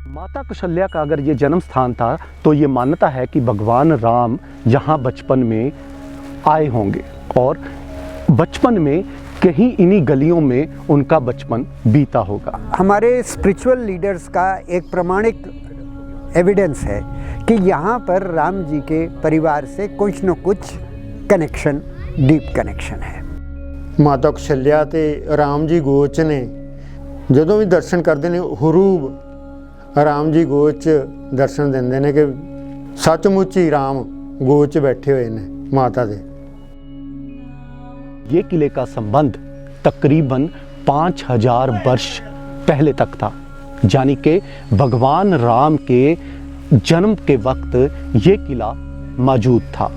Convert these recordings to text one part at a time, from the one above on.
माता कौशल्या का अगर ये जन्म स्थान था तो ये मान्यता है कि भगवान राम यहाँ बचपन में आए होंगे और बचपन में कहीं इन्हीं गलियों में उनका बचपन बीता होगा। हमारे स्पिरिचुअल लीडर्स का एक प्रमाणिक एविडेंस है कि यहाँ पर राम जी के परिवार से कुछ न कुछ कनेक्शन, डीप कनेक्शन है। माता कौशल्या ते राम जी गोच ने ਜਦੋਂ भी दर्शन करते हैं हुरूब राम जी गोच दर्शन देंगे ने कि सचमुच ही राम गोच बैठे हुए ने माता दे। ये किले का संबंध तकरीबन 5000 वर्ष पहले तक था, यानी कि भगवान राम के जन्म के वक्त ये किला मौजूद था।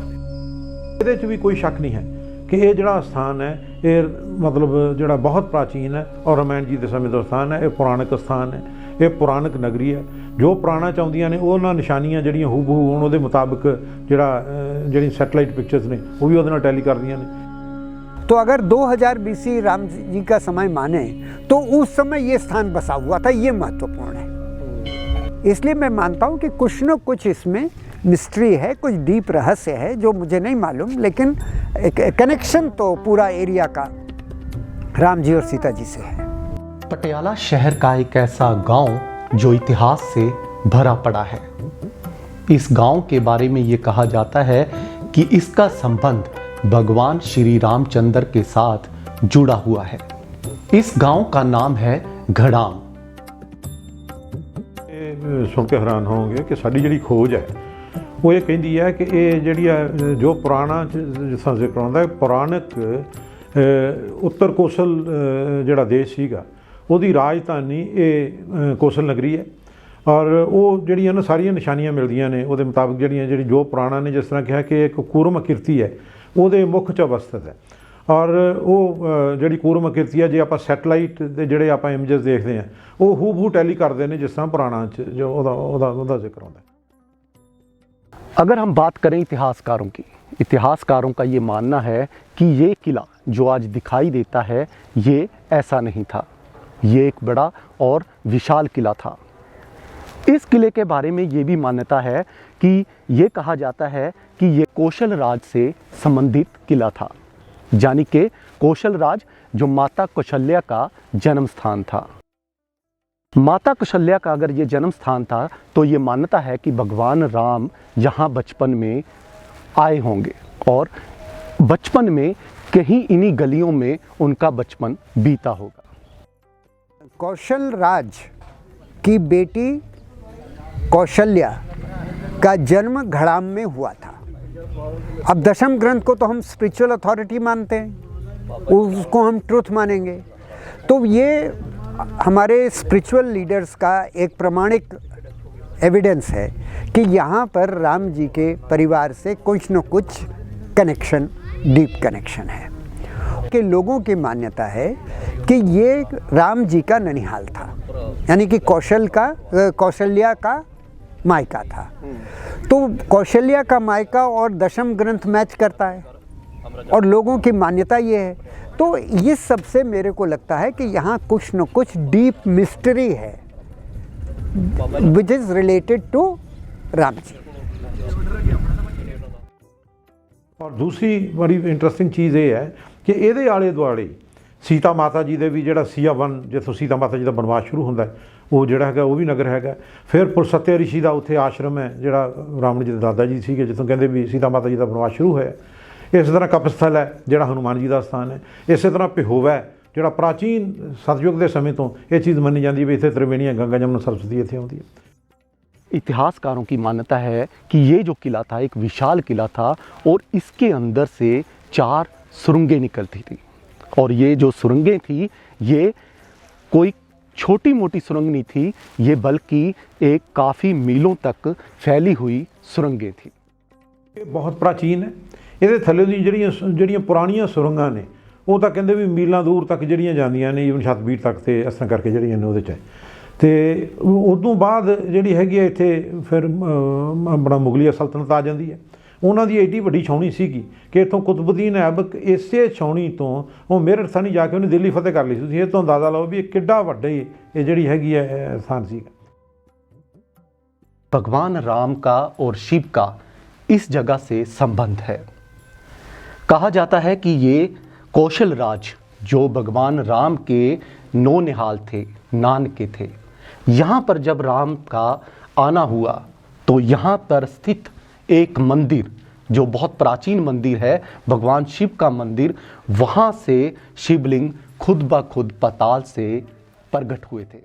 ਇਹਦੇ 'ਚ ਵੀ ਕੋਈ ਸ਼ੱਕ ਨਹੀਂ ਹੈ ਕਿ ਇਹ ਜਿਹੜਾ ਸਥਾਨ ਹੈ ਇਹ ਮਤਲਬ ਜਿਹੜਾ ਬਹੁਤ ਪ੍ਰਾਚੀਨ ਹੈ ਔਰ ਰਾਮਾਇਣ ਜੀ ਦੇ ਸਮੇਂ ਦਾ ਸਥਾਨ ਹੈ। ਇਹ ਪੁਰਾਣਿਕ ਸਥਾਨ ਹੈ, ਇਹ ਪੁਰਾਣਿਕ ਨਗਰੀ ਹੈ। ਜੋ ਪੁਰਾਣਾ ਚਾਹੁੰਦੀਆਂ ਨੇ ਉਹਨਾਂ ਨਿਸ਼ਾਨੀਆਂ ਜਿਹੜੀਆਂ ਹੂਬਹੂ ਹੋਣ ਉਹਦੇ ਮੁਤਾਬਕ ਜਿਹੜੀ ਸੈਟਲਾਈਟ ਪਿਕਚਰਸ ਨੇ ਉਹ ਵੀ ਉਹਦੇ ਨਾਲ ਟੈਲੀ ਕਰਦੀਆਂ ਨੇ। तो अगर 2000 BC राम जी का समय माने तो उस समय ये स्थान बसा हुआ था, ये महत्वपूर्ण है। इसलिए मैं मानता हूँ कि कुछ न कुछ इसमें मिस्ट्री है, कुछ डीप रहस्य है जो मुझे नहीं मालूम, लेकिन एक कनेक्शन तो पूरा एरिया का राम जी और सीता जी से है। पटियाला शहर का एक ऐसा गांव जो इतिहास से भरा पड़ा है। इस गांव के बारे में ये कहा जाता है कि इसका संबंध भगवान श्री रामचंद्र के साथ जुड़ा हुआ है। इस गांव का नाम है घड़ाम। सुन के हैरान होंगे कि साडी जिहड़ी खोज है वो ये कहती है कि ये जिहड़ी जो पुराना जिस जिक्र होंदा है पुराणिक उत्तर कौशल जिहड़ा देश सीगा ਉਹਦੀ ਰਾਜਧਾਨੀ ਇਹ ਕੌਸ਼ਲ ਨਗਰੀ ਹੈ ਔਰ ਉਹ ਜਿਹੜੀਆਂ ਨਾ ਸਾਰੀਆਂ ਨਿਸ਼ਾਨੀਆਂ ਮਿਲਦੀਆਂ ਨੇ ਉਹਦੇ ਮੁਤਾਬਕ ਜਿਹੜੀ ਜੋ ਪੁਰਾਣਾ ਨੇ, ਜਿਸ ਤਰ੍ਹਾਂ ਕਿਹਾ ਕਿ ਇੱਕ ਕੂਰਮ ਆਕਿਰਤੀ ਹੈ ਉਹਦੇ ਮੁੱਖ 'ਚ ਅਵਸਥਿਤ ਹੈ ਔਰ ਉਹ ਜਿਹੜੀ ਕੂਰਮ ਆਕਿਰਤੀ ਹੈ ਜੇ ਆਪਾਂ ਸੈਟਲਾਈਟ ਦੇ ਜਿਹੜੇ ਆਪਾਂ ਇਮੇजेस ਦੇਖਦੇ ਹਾਂ ਉਹ ਹੂਬਹੂ ਟੈਲੀ ਕਰਦੇ ਨੇ ਜਿਸ ਤਰ੍ਹਾਂ ਪੁਰਾਣਾ 'ਚ ਜੋ ਉਹਦਾ ਜ਼ਿਕਰ ਹੁੰਦਾ ਹੈ। अगर हम बात करें इतिहासकारों की, इतिहासकारों का ये मानना है कि ये किला जो आज दिखाई देता है ये ऐसा नहीं था, ये एक बड़ा और विशाल किला था। इस किले के बारे में ये भी मान्यता है कि ये कहा जाता है कि ये कौशल राज से संबंधित किला था, यानी कि कौशल राज जो माता कौशल्या का जन्म स्थान था। माता कौशल्या का अगर ये जन्म स्थान था तो ये मान्यता है कि भगवान राम यहाँ बचपन में आए होंगे और बचपन में कहीं इन्हीं गलियों में उनका बचपन बीता होगा। कौशल राज की बेटी कौशल्या का जन्म घड़ाम में हुआ था। अब दशम ग्रंथ को तो हम स्पिरिचुअल अथॉरिटी मानते हैं, उसको हम ट्रुथ मानेंगे। तो ये हमारे स्पिरिचुअल लीडर्स का एक प्रमाणिक एविडेंस है कि यहाँ पर राम जी के परिवार से कुछ न कुछ कनेक्शन, डीप कनेक्शन है। के लोगों की मान्यता है कि ये राम जी का ननिहाल था, यानी कि कौशल्या का मायका था। तो कौशल्या का मायका और दशम ग्रंथ मैच करता है और लोगों की मान्यता ये है। तो इस सबसे मेरे को लगता है कि यहाँ कुछ न कुछ डीप मिस्ट्री है which is related to Ram ji. और दूसरी बड़ी इंटरेस्टिंग चीज़ ये है कि ਇਹਦੇ ਆਲੇ ਦੁਆਲੇ ਸੀਤਾ ਮਾਤਾ ਜੀ ਦੇ ਵੀ ਜਿਹੜਾ ਸੀਆ ਵਨ ਜਿੱਥੋਂ ਸੀਤਾ ਮਾਤਾ ਜੀ ਦਾ ਬਨਵਾਸ ਸ਼ੁਰੂ ਹੁੰਦਾ ਹੈ ਉਹ ਜਿਹੜਾ ਹੈਗਾ ਉਹ ਵੀ ਨਗਰ ਹੈਗਾ। ਫਿਰ ਪੁਰਸਤਿਆ ਰਿਸ਼ੀ ਦਾ ਉੱਥੇ ਆਸ਼ਰਮ ਹੈ ਜਿਹੜਾ ਰਾਵਣ ਜੀ ਦੇ ਦਾਦਾ ਜੀ ਸੀਗੇ, ਜਿੱਥੋਂ ਕਹਿੰਦੇ ਵੀ ਸੀਤਾ ਮਾਤਾ ਜੀ ਦਾ ਬਨਵਾਸ ਸ਼ੁਰੂ ਹੋਇਆ। ਇਸੇ ਤਰ੍ਹਾਂ ਕਪਸਥਲ ਹੈ ਜਿਹੜਾ ਹਨੂਮਾਨ ਜੀ ਦਾ ਸਥਾਨ ਹੈ। ਇਸੇ ਤਰ੍ਹਾਂ ਪਿਹੋਵਾ ਹੈ ਜਿਹੜਾ ਪ੍ਰਾਚੀਨ ਸਤਯੁਗ ਦੇ ਸਮੇਂ ਤੋਂ ਇਹ ਚੀਜ਼ ਮੰਨੀ ਜਾਂਦੀ ਵੀ ਇੱਥੇ ਤ੍ਰਿਵੇਣੀਆਂ गंगा जमुना सरस्वती ਇੱਥੇ ਆਉਂਦੀ है। इतिहासकारों की मान्यता है कि ये जो किला था एक विशाल किला था और इसके अंदर से 4 सुरंगें निकलती थी और ये जो सुरंगें थी ये कोई छोटी मोटी सुरंग नहीं थी, ये बल्कि एक काफ़ी मीलों तक फैली हुई सुरंगें थी। ये बहुत प्राचीन है। ਇਹਦੇ ਥੱਲੇ ਦੀ ਜਿਹੜੀਆਂ ਪੁਰਾਣੀਆਂ ਸੁਰੰਗਾਂ ਨੇ ਉਹ ਤਾਂ ਕਹਿੰਦੇ ਵੀ ਮੀਲਾਂ ਦੂਰ ਤੱਕ ਜਿਹੜੀਆਂ ਜਾਂਦੀਆਂ ਨੇ, ਈਵਨ ਛਤਬੀਰ ਤੱਕ ਤੇ ਇਸ ਤਰ੍ਹਾਂ ਕਰਕੇ ਜਿਹੜੀਆਂ ਨੇ ਉਹਦੇ 'ਚ। ਤੇ ਉਦੋਂ ਬਾਅਦ ਜਿਹੜੀ ਹੈਗੀ ਹੈ ਇੱਥੇ ਫਿਰ ਆਪਣਾ ਮੁਗਲੀਆ ਸਲਤਨਤ ਆ ਜਾਂਦੀ ਹੈ। ਉਹਨਾਂ ਦੀ ਐਡੀ ਵੱਡੀ ਛਾਉਣੀ ਸੀਗੀ ਕਿ ਇੱਥੋਂ ਕੁਤਬੁੱਦੀਨ ਐਬਕ ਇਸੇ ਛਾਉਣੀ ਤੋਂ ਉਹ ਮੇਰਠ ਥਾਣੀ ਜਾ ਕੇ ਉਹਨੇ ਦਿੱਲੀ ਫਤਿਹ ਕਰ ਲਈ ਸੀ। ਤੁਸੀਂ ਇਹ ਤੋਂ ਅੰਦਾਜ਼ਾ ਲਾਓ ਵੀ ਇਹ ਕਿੱਡਾ ਵੱਡਾ ਇਹ ਜਿਹੜੀ ਹੈਗੀ ਹੈ ਸਥਾਨ ਸੀਗਾ। भगवान राम का और शिव का इस जगह से संबंध है। कहा जाता है कि ये कौशल राज जो भगवान राम के नौनिहाल थे, नानके थे, यहाँ पर जब राम का आना हुआ तो यहाँ पर स्थित एक मंदिर जो बहुत प्राचीन मंदिर है, भगवान शिव का मंदिर, वहाँ से शिवलिंग खुद ब खुद पाताल से प्रकट हुए थे।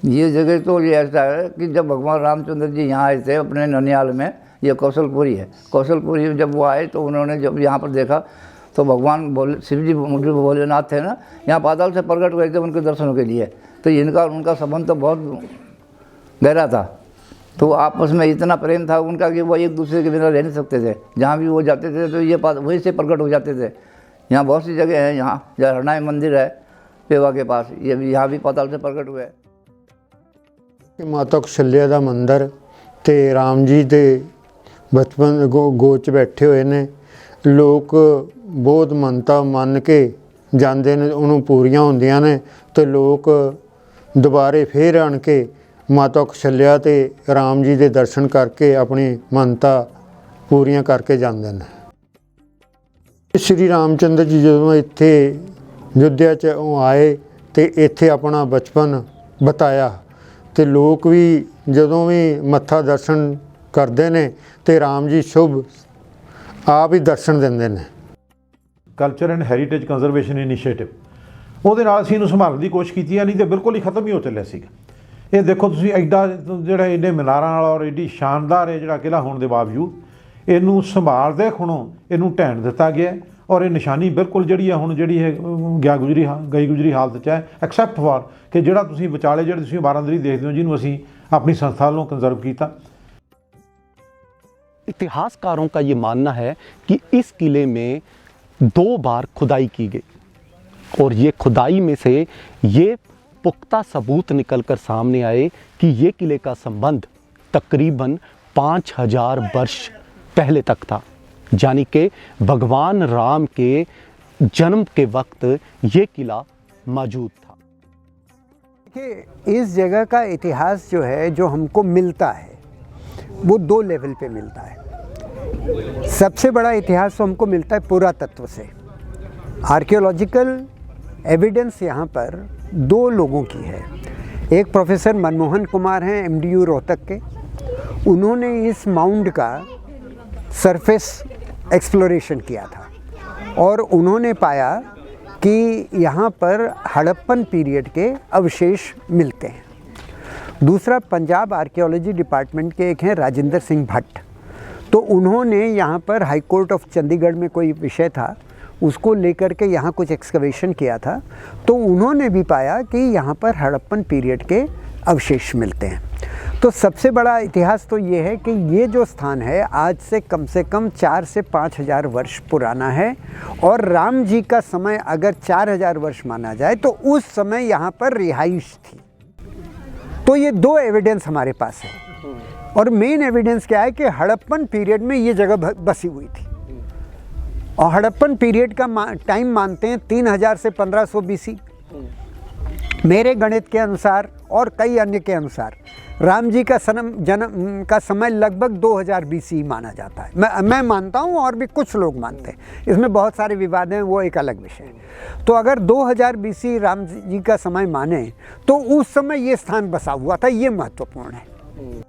ये जगह तो ये ऐसा है कि जब भगवान रामचंद्र जी यहाँ आए थे अपने ननिहाल में, ये कौशलपुरी है, कौशलपुरी में जब वो आए तो उन्होंने जब यहाँ पर देखा तो भगवान शिव जी भोलेनाथ थे ना, यहाँ पाताल से प्रकट हुए थे उनके दर्शनों के लिए। तो इनका उनका संबंध तो बहुत गहरा था, तो आपस में इतना प्रेम था उनका कि वो एक दूसरे के बिना रह नहीं सकते थे। जहाँ भी वो जाते थे तो ये वहीं से प्रकट हो जाते थे। यहाँ बहुत सी जगह हैं, यहाँ हरनाई मंदिर है पेवा के पास, ये भी यहाँ भी पाताल से प्रकट हुए। माता कौशल्या का मंदिर ते राम जी के बचपन गोच बैठे हुए ने, लोग बहुत मनता मन के जाते हैं, उन्होंने पूरियां होंदियां ने, तो लोग दोबारे फिर आन के माता कौशल्या ते राम जी के दर्शन करके अपनी मनता पूरियां करके जाते हैं। श्री रामचंद्र जी जो इत्थे अयोध्या च आए तो इत्थे अपना बचपन बताया, तो लोग भी जदों भी मत्था दर्शन करते हैं तो राम जी शुभ आप ही दर्शन देंदे ने। Culture and heritage conservation initiative ਉਹਦੇ ਨਾਲ ਅਸੀਂ ਇਹਨੂੰ ਸੰਭਾਲਣ ਦੀ ਕੋਸ਼ਿਸ਼ ਕੀਤੀ ਹੈ, ਨਹੀਂ ਤਾਂ ਬਿਲਕੁਲ ਹੀ ਖਤਮ ਹੀ ਹੋ ਚੱਲਿਆ ਸੀਗਾ। ਇਹ ਦੇਖੋ ਤੁਸੀਂ ਐਡਾ ਜਿਹੜਾ ਇਹਨੇ ਮਨਾਰਾਂ ਵਾਲਾ ਔਰ ਐਡੀ ਸ਼ਾਨਦਾਰ ਹੈ ਜਿਹੜਾ ਕਿਲ੍ਹਾ ਹੋਣ ਦੇ ਬਾਵਜੂਦ ਇਹਨੂੰ ਸੰਭਾਲਦੇ ਖੁਣੋਂ ਇਹਨੂੰ ਢਹਿਣ ਦਿੱਤਾ ਗਿਆ ਔਰ ਇਹ ਨਿਸ਼ਾਨੀ ਬਿਲਕੁਲ ਜਿਹੜੀ ਹੈ ਹੁਣ ਜਿਹੜੀ ਹੈ ਗਈ ਗੁਜਰੀ ਹਾਲਤ 'ਚ ਹੈ, ਐਕਸੈਪਟ ਫਾਰ ਕਿ ਜਿਹੜਾ ਤੁਸੀਂ ਵਿਚਾਲੇ ਜਿਹੜੇ ਤੁਸੀਂ ਬਾਰਾਂਦਰੀ ਦੇਖਦੇ ਹੋ ਜਿਹਨੂੰ ਅਸੀਂ ਆਪਣੀ ਸੰਸਥਾ ਵੱਲੋਂ ਕੰਜ਼ਰਵ ਕੀਤਾ। इतिहासकारों का ये मानना है कि इस किले में 2 बार खुदाई की गई और ये खुदाई में से ये पुख्ता सबूत निकलकर सामने आए कि ये किले का संबंध तकरीबन 5000 वर्ष पहले तक था, यानी कि भगवान राम के जन्म के वक्त ये किला मौजूद था। देखिए, इस जगह का इतिहास जो है, जो हमको मिलता है वो 2 लेवल पे मिलता है। सबसे बड़ा इतिहास तो हमको मिलता है पुरातत्व से। आर्कियोलॉजिकल एविडेंस यहाँ पर 2 लोगों की है। एक प्रोफेसर मनमोहन कुमार हैं MDU रोहतक के, उन्होंने इस माउंड का सरफेस एक्सप्लोरेशन किया था और उन्होंने पाया कि यहाँ पर हड़प्पन पीरियड के अवशेष मिलते हैं। दूसरा पंजाब आर्कियोलॉजी डिपार्टमेंट के एक हैं राजेंद्र सिंह भट्ट, तो उन्होंने यहाँ पर हाई कोर्ट ऑफ चंडीगढ़ में कोई विषय था उसको लेकर के यहाँ कुछ एक्सकवेशन किया था, तो उन्होंने भी पाया कि यहाँ पर हड़प्पन पीरियड के अवशेष मिलते हैं। तो सबसे बड़ा इतिहास तो ये है कि ये जो स्थान है आज से कम 4 से 5000 वर्ष पुराना है और राम जी का समय अगर 4000 वर्ष माना जाए तो उस समय यहाँ पर रिहाइश थी। तो ये 2 एविडेंस हमारे पास है और मेन एविडेंस क्या है कि हड़प्पन पीरियड में ये जगह बसी हुई थी और हड़प्पन पीरियड का टाइम मानते हैं 3000 से 1500 BC मेरे गणित के अनुसार और कई अन्य के अनुसार। राम जी का जन्म का समय लगभग 2000 BC माना जाता है। मैं मानता हूँ और भी कुछ लोग मानते हैं, इसमें बहुत सारे विवाद हैं, वो एक अलग विषय है। तो अगर 2000 BC राम जी का समय माने तो उस समय ये स्थान बसा हुआ था, ये महत्वपूर्ण है।